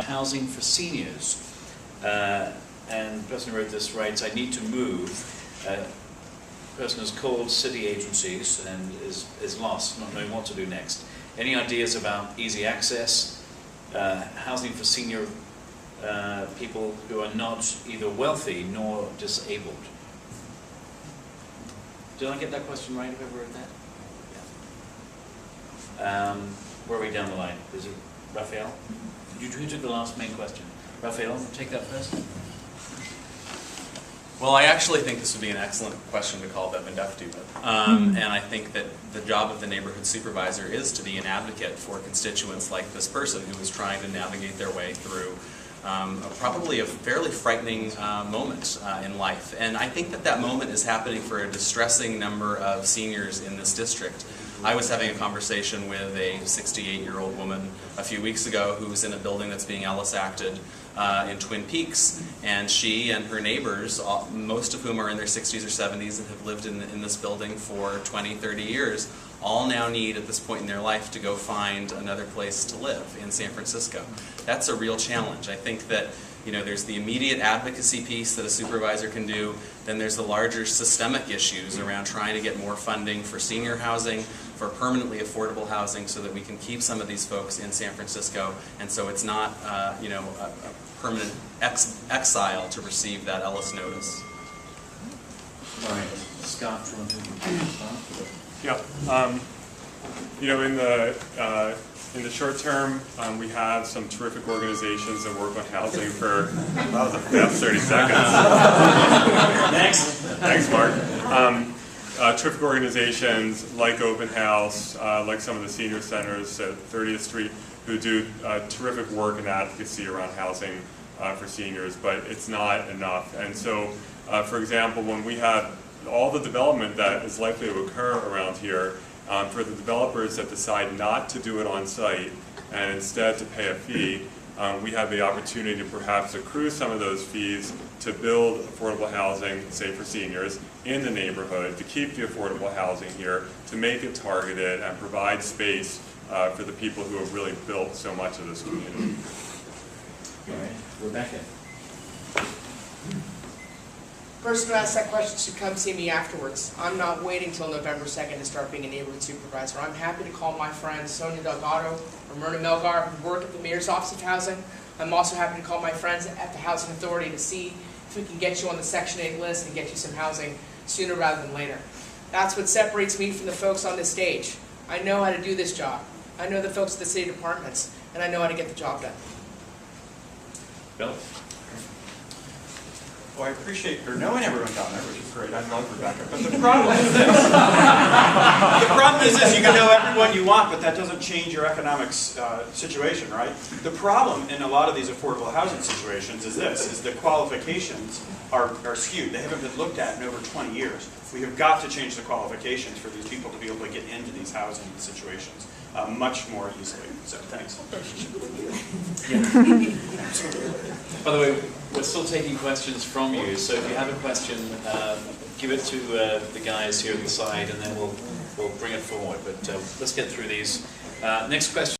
housing for seniors. And the person who wrote this writes, I need to move. The person has called city agencies and is lost, not knowing what to do next. Any ideas about easy access, housing for senior people who are not either wealthy nor disabled? Did I get that question right if I wrote that? Yeah. Where are we down the line? Is it Rafael? Who took the last main question? Rafael, take that first. Well, I actually think this would be an excellent question to call Bevan Deputy with. And I think that the job of the neighborhood supervisor is to be an advocate for constituents like this person who is trying to navigate their way through probably a fairly frightening moment in life. And I think that that moment is happening for a distressing number of seniors in this district. I was having a conversation with a 68-year-old woman a few weeks ago who's in a building that's being Ellis acted in Twin Peaks, and she and her neighbors, most of whom are in their 60s or 70s and have lived in this building for 20, 30 years, all now need at this point in their life to go find another place to live in San Francisco. That's a real challenge. I think that there's the immediate advocacy piece that a supervisor can do, then there's the larger systemic issues around trying to get more funding for senior housing, for permanently affordable housing, so that we can keep some of these folks in San Francisco, and so it's not a permanent exile to receive that Ellis notice. All right, Scott, do you want to start? Yeah. In the short term, we have some terrific organizations that work on housing for that was a fast 30 seconds. Next. Thanks, Mark. Terrific organizations like Open House, like some of the senior centers at 30th Street, who do terrific work and advocacy around housing for seniors, but it's not enough. And so, for example, when we have all the development that is likely to occur around here, for the developers that decide not to do it on site and instead to pay a fee, we have the opportunity to perhaps accrue some of those fees to build affordable housing, say for seniors, in the neighborhood, to keep the affordable housing here, to make it targeted and provide space for the people who have really built so much of this community. All right, Rebecca. Person who asked that question should come see me afterwards. I'm not waiting till November 2nd to start being a neighborhood supervisor. I'm happy to call my friends Sonia Delgado or Myrna Melgar, who work at the Mayor's Office of Housing. I'm also happy to call my friends at the Housing Authority to see if we can get you on the Section 8 list and get you some housing sooner rather than later. That's what separates me from the folks on this stage. I know how to do this job. I know the folks at the city departments, and I know how to get the job done. Bill? Well, I appreciate your knowing everyone down there, which is great. I love Rebecca. But the problem is this. The problem is this. You can know everyone you want, but that doesn't change your economic situation, right? The problem in a lot of these affordable housing situations is this, is the qualifications are skewed. They haven't been looked at in over 20 years. We have got to change the qualifications for these people to be able to get into these housing situations much more easily. So, thanks. By the way, we're still taking questions from you, so if you have a question, give it to the guys here at the side, and then we'll bring it forward. But let's get through these. Next question.